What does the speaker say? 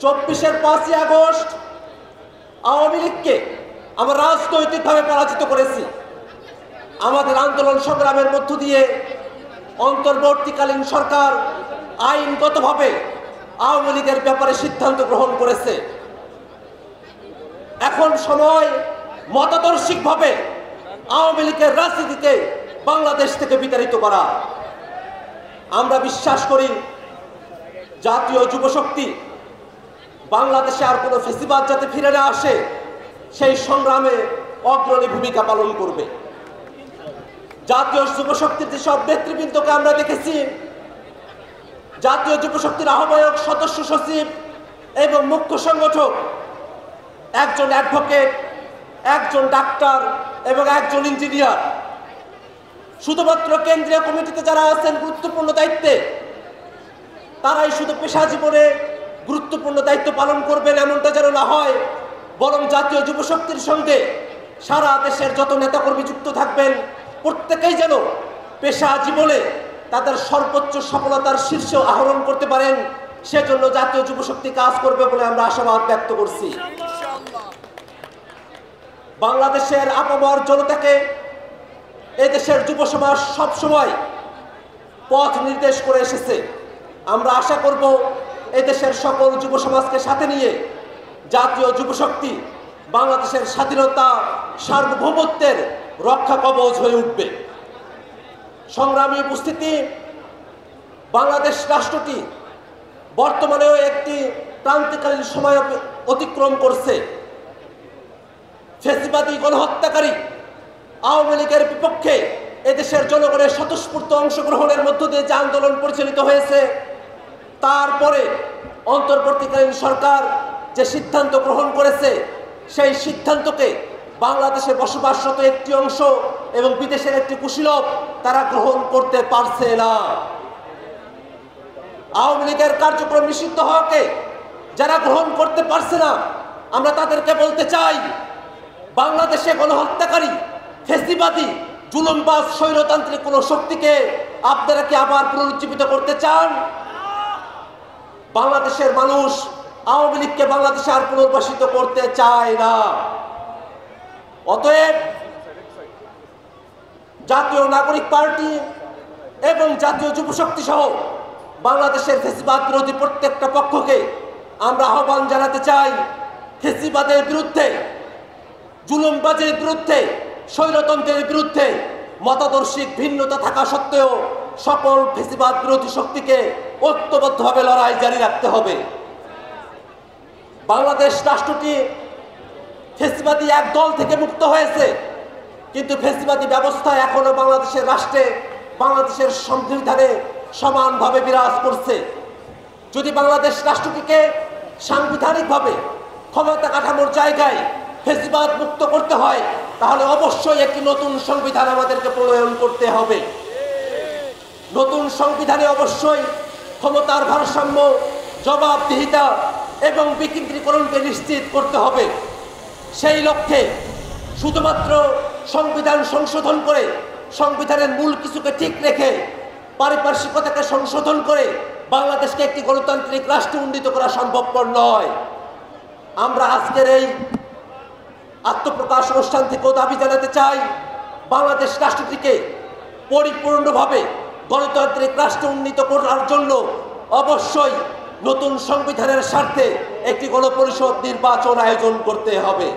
24-এর 5ই August Awami লীগকে আমরা রাজনৈতিকভাবে পরাজিত করেছি। আমাদের আন্দোলন সংগ্রামের মধ্য দিয়ে অন্তর্বর্তীকালীন সরকার আইনগতভাবে আওয়ামী লীগের ব্যাপারে সিদ্ধান্ত গ্রহণ করেছে। এখন সময় মতাদর্শিকভাবে আওয়ামী লীগের রাজনীতিকে বাংলাদেশ থেকে বিতাড়িত করা। আমরা বিশ্বাস করি জাতীয় যুবশক্তি বাংলাদেশে আর কোনো ফেসিবাদ যাতে ফিরে না আসে সেই সংগ্রামে অগ্রণী ভূমিকা পালন করবে। জাতীয় যুবশক্তির যেসব নেতৃবৃন্দকে আমরা দেখেছি, জাতীয় যুবশক্তির আহ্বায়ক, সদস্য সচিব এবং মুখ্য সংগঠক, একজন অ্যাডভোকেট, একজন ডাক্তার এবং একজন ইঞ্জিনিয়ার, শুধুমাত্র কেন্দ্রীয় কমিটিতে যারা আছেন গুরুত্বপূর্ণ দায়িত্বে, তারাই শুধু পেশা জীবনে গুরুত্বপূর্ণ দায়িত্ব পালন করবেন এমনটা যেন না হয়, বরং জাতীয় যুবশক্তির সঙ্গে সারা দেশের যত নেতাকর্মী যুক্ত থাকবেন প্রত্যেকেই যেন পেশা জীবনে তাদের সর্বোচ্চ সফলতার শীর্ষ আহরণ করতে পারেন, সেজন্য জাতীয় যুবশক্তি কাজ করবে বলে আমরা আশাবাদ ব্যক্ত করছি। বাংলাদেশের আপামর জনতাকে এদেশের যুব সমাজ সবসময় পথ নির্দেশ করে এসেছে। আমরা আশা করব এদেশের সকল যুব সমাজকে সাথে নিয়ে জাতীয় যুবশক্তি বাংলাদেশের স্বাধীনতা, সার্বভৌমত্বের রক্ষা কবচ হয়ে উঠবে। সংগ্রামী উপস্থিতি, বাংলাদেশ রাষ্ট্রটি বর্তমানেও একটি ক্রান্তিকালীন সময় অতিক্রম করছে। ফ্যাসিবাদী গণহত্যাকারী আওয়ামী লীগের বিপক্ষে এদেশের জনগণের স্বতঃস্ফূর্ত অংশগ্রহণের মধ্য দিয়ে যে আন্দোলন পরিচালিত হয়েছে, তারপরে অন্তর্বর্তীকালীন সরকার যে সিদ্ধান্ত গ্রহণ করেছে, সেই সিদ্ধান্তকে বাংলাদেশে বসবাসরত একটি অংশ এবং বিদেশের একটি কুশীলব তারা গ্রহণ করতে পারছে না। আওয়ামী লীগের কার্যক্রম নিষিদ্ধ হওয়াকে যারা গ্রহণ করতে পারছে না, আমরা তাদেরকে বলতে চাই, বাংলাদেশে গণহত্যাকারী, ফ্যাসিবাদী, জুলুমবাজ, স্বৈরতান্ত্রিক কোন শক্তিকে আপনারা কি আবার পুনরুজ্জীবিত করতে চান? বাংলাদেশের মানুষ আওয়ামী লীগকে বাংলাদেশে আর পুনর্বাসিত করতে চায় না। অতএব জাতীয় নাগরিক পার্টি এবং জাতীয় যুবশক্তি সহ বাংলাদেশের ফ্যাসিবাদ বিরোধী প্রত্যেকটা পক্ষকে আমরা আহ্বান জানাতে চাই, ফ্যাসিবাদের বিরুদ্ধে, জুলুমবাজের বিরুদ্ধে, স্বৈরতন্ত্রের বিরুদ্ধে মতাদর্শিক ভিন্নতা থাকা সত্ত্বেও সকল ফ্যাসিবাদ বিরোধী শক্তিকে ঐক্যবদ্ধভাবে লড়াই জারি রাখতে হবে। বাংলাদেশ রাষ্ট্রটি ফ্যাসিবাদী এক দল থেকে মুক্ত হয়েছে, কিন্তু ফ্যাসিবাদী ব্যবস্থা এখনো বাংলাদেশের রাষ্ট্রে, বাংলাদেশের সংবিধানে সমানভাবে বিরাজ করছে। যদি বাংলাদেশ রাষ্ট্রটিকে সাংবিধানিকভাবে ক্ষমতা কাঠামোর জায়গায় ফ্যাসিবাদ মুক্ত করতে হয়, তাহলে অবশ্যই একটি নতুন সংবিধান আমাদেরকে প্রণয়ন করতে হবে। নতুন সংবিধানে অবশ্যই ক্ষমতার ভারসাম্য, জবাবদিহিতা এবং বিকেন্দ্রীকরণকে নিশ্চিত করতে হবে। সেই লক্ষ্যে শুধুমাত্র সংবিধান সংশোধন করে, সংবিধানের মূল কিছুকে ঠিক রেখে, পারিপার্শ্বিকতাকে সংশোধন করে বাংলাদেশকে একটি গণতান্ত্রিক রাষ্ট্রে উন্নীত করা সম্ভবপর নয়। আমরা আজকের এই আত্মপ্রকাশ অনুষ্ঠান থেকেও দাবি জানাতে চাই, বাংলাদেশ রাষ্ট্রটিকে পরিপূর্ণভাবে গণতান্ত্রিক রাষ্ট্রে উন্নীত করার জন্য অবশ্যই নতুন সংবিধানের স্বার্থে একটি গণপরিষদ নির্বাচন আয়োজন করতে হবে।